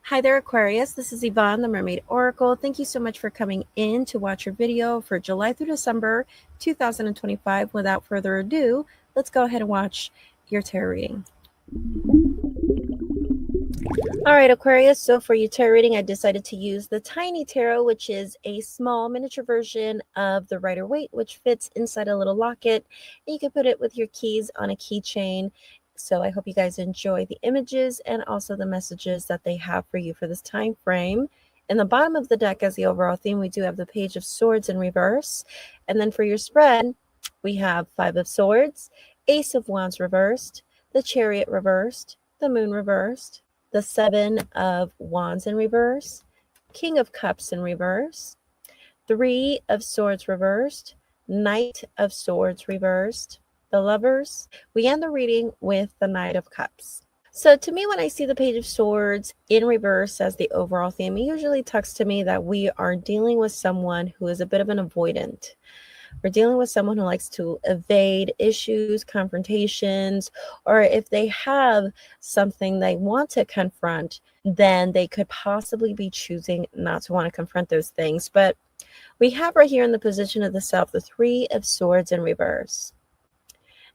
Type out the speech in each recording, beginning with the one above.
Hi there, Aquarius. This is Ivonne, the Mermaid Oracle. Thank you so much for coming in to watch your video for July through December 2025. Without further ado, let's go ahead and watch your tarot reading. All right, Aquarius, so for your tarot reading, I decided to use the Tiny Tarot, which is a small miniature version of the Rider-Waite, which fits inside a little locket. And you can put it with your keys on a keychain. So I hope you guys enjoy the images and also the messages that they have for you for this time frame. In the bottom of the deck as the overall theme, we do have the Page of Swords in reverse. And then for your spread, we have Five of Swords, Ace of Wands reversed, the Chariot reversed, the Moon reversed, the Seven of Wands in reverse, King of Cups in reverse, Three of Swords reversed, Knight of Swords reversed, the Lovers. We end the reading with the Knight of Cups. So to me, when I see the Page of Swords in reverse as the overall theme, it usually talks to me that we are dealing with someone who is a bit of an avoidant. We're dealing with someone who likes to evade issues, confrontations, or if they have something they want to confront, then they could possibly be choosing not to want to confront those things. But we have right here in the position of the South, the Three of Swords in reverse.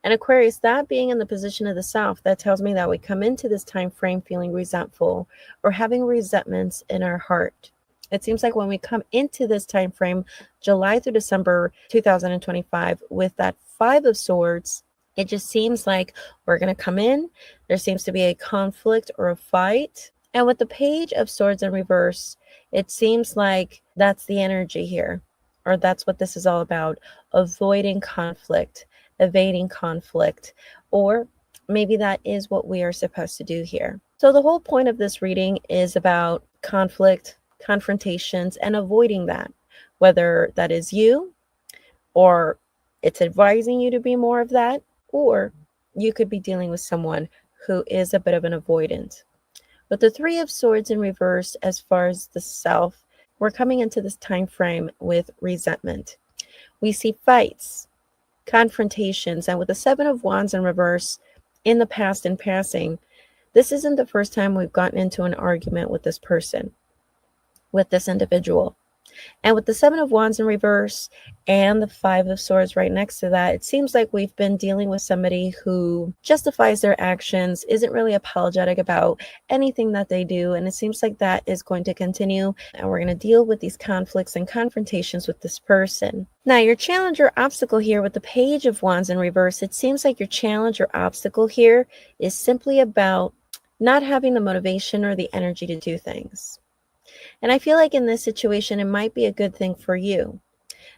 And Aquarius, that being in the position of the South, that tells me that we come into this time frame feeling resentful or having resentments in our heart. It seems like when we come into this time frame, July through December 2025, with that Five of Swords, it just seems like we're going to come in. There seems to be a conflict or a fight. And with the Page of Swords in reverse, it seems like that's the energy here, or that's what this is all about, avoiding conflict, evading conflict, or maybe that is what we are supposed to do here. So the whole point of this reading is about conflict, confrontations, and avoiding that, whether that is you or it's advising you to be more of that, or you could be dealing with someone who is a bit of an avoidant. With the Three of Swords in reverse, as far as the South, we're coming into this time frame with resentment. We see fights, confrontations, and with the Seven of Wands in reverse in the past and passing, this isn't the first time we've gotten into an argument with this person, with this individual. And with the Seven of Wands in reverse and the Five of Swords right next to that, it seems like we've been dealing with somebody who justifies their actions, isn't really apologetic about anything that they do. And it seems like that is going to continue. And we're going to deal with these conflicts and confrontations with this person. Now, your challenge or obstacle here with the Page of Wands in reverse, it seems like your challenge or obstacle here is simply about not having the motivation or the energy to do things. And I feel like in this situation, it might be a good thing for you.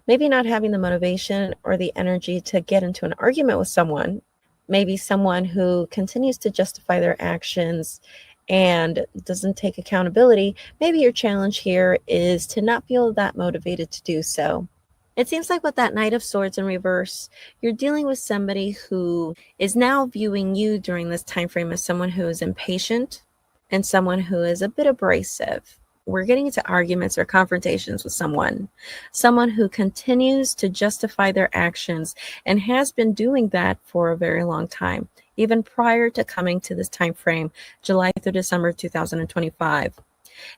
Maybe not having the motivation or the energy to get into an argument with someone, maybe someone who continues to justify their actions and doesn't take accountability. Maybe your challenge here is to not feel that motivated to do so. It seems like with that Knight of Swords in reverse, you're dealing with somebody who is now viewing you during this time frame as someone who is impatient and someone who is a bit abrasive. We're getting into arguments or confrontations with someone who continues to justify their actions and has been doing that for a very long time, even prior to coming to this time frame, July through December 2025.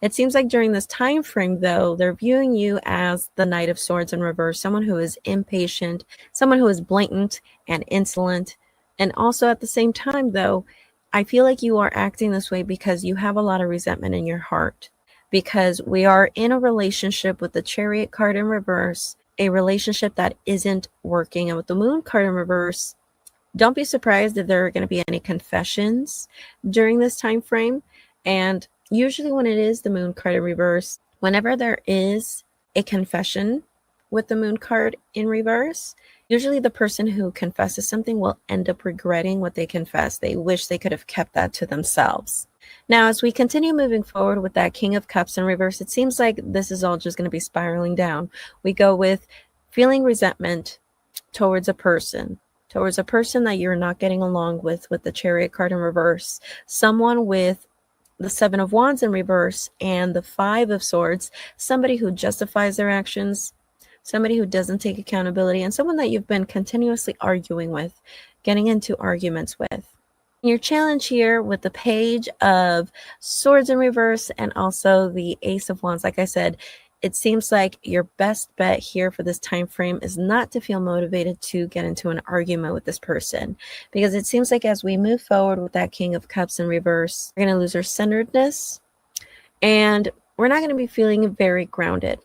It seems like during this time frame, though, they're viewing you as the Knight of Swords in reverse, someone who is impatient, someone who is blatant and insolent. And also at the same time, though, I feel like you are acting this way because you have a lot of resentment in your heart. Because we are in a relationship with the Chariot card in reverse, a relationship that isn't working. And with the Moon card in reverse, don't be surprised if there are going to be any confessions during this time frame. And usually when it is the Moon card in reverse, whenever there is a confession with the Moon card in reverse, usually the person who confesses something will end up regretting what they confess. They wish they could have kept that to themselves. Now, as we continue moving forward with that King of Cups in reverse, it seems like this is all just going to be spiraling down. We go with feeling resentment towards a person that you're not getting along with the Chariot card in reverse, someone with the Seven of Wands in reverse and the Five of Swords, somebody who justifies their actions, somebody who doesn't take accountability, and someone that you've been continuously arguing with, getting into arguments with. Your challenge here with the Page of Swords in reverse and also the Ace of Wands, like I said, it seems like your best bet here for this time frame is not to feel motivated to get into an argument with this person, because it seems like as we move forward with that King of Cups in reverse, we're going to lose our centeredness and we're not going to be feeling very grounded.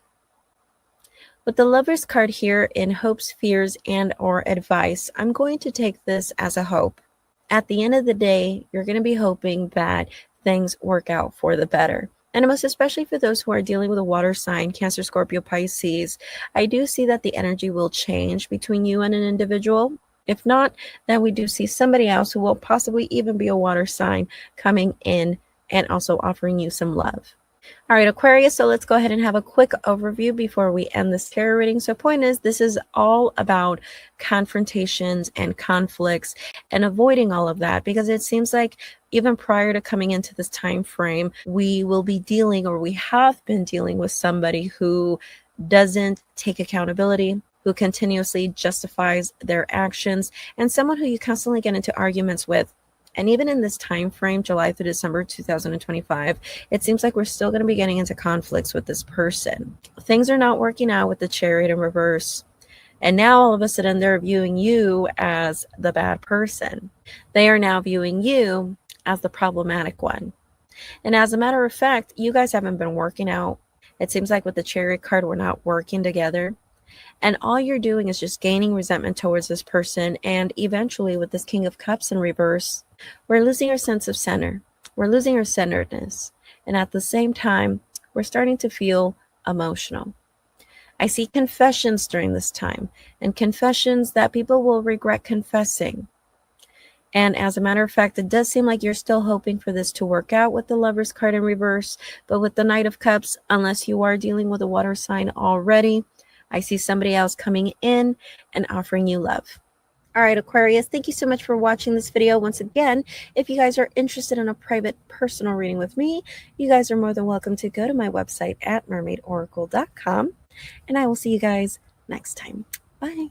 With the Lover's card here in hopes, fears, and or advice, I'm going to take this as a hope. At the end of the day, you're going to be hoping that things work out for the better. And most especially for those who are dealing with a water sign, Cancer, Scorpio, Pisces, I do see that the energy will change between you and an individual. If not, then we do see somebody else who will possibly even be a water sign coming in and also offering you some love. All right, Aquarius, so let's go ahead and have a quick overview before we end this tarot reading. So point is, this is all about confrontations and conflicts and avoiding all of that, because it seems like even prior to coming into this time frame, we will be dealing, or we have been dealing with somebody who doesn't take accountability, who continuously justifies their actions, and someone who you constantly get into arguments with. And even in this time frame, July through December 2025, it seems like we're still going to be getting into conflicts with this person. Things are not working out with the Chariot in reverse. And now all of a sudden they're viewing you as the bad person. They are now viewing you as the problematic one. And as a matter of fact, you guys haven't been working out. It seems like with the Chariot card, we're not working together. And all you're doing is just gaining resentment towards this person. And eventually with this King of Cups in reverse, we're losing our sense of center. We're losing our centeredness. And at the same time, we're starting to feel emotional. I see confessions during this time, and confessions that people will regret confessing. And as a matter of fact, it does seem like you're still hoping for this to work out with the Lover's card in reverse. But with the Knight of Cups, unless you are dealing with a water sign already, I see somebody else coming in and offering you love. All right, Aquarius, thank you so much for watching this video. Once again, if you guys are interested in a private personal reading with me, you guys are more than welcome to go to my website at mermaidoracle.com. And I will see you guys next time. Bye.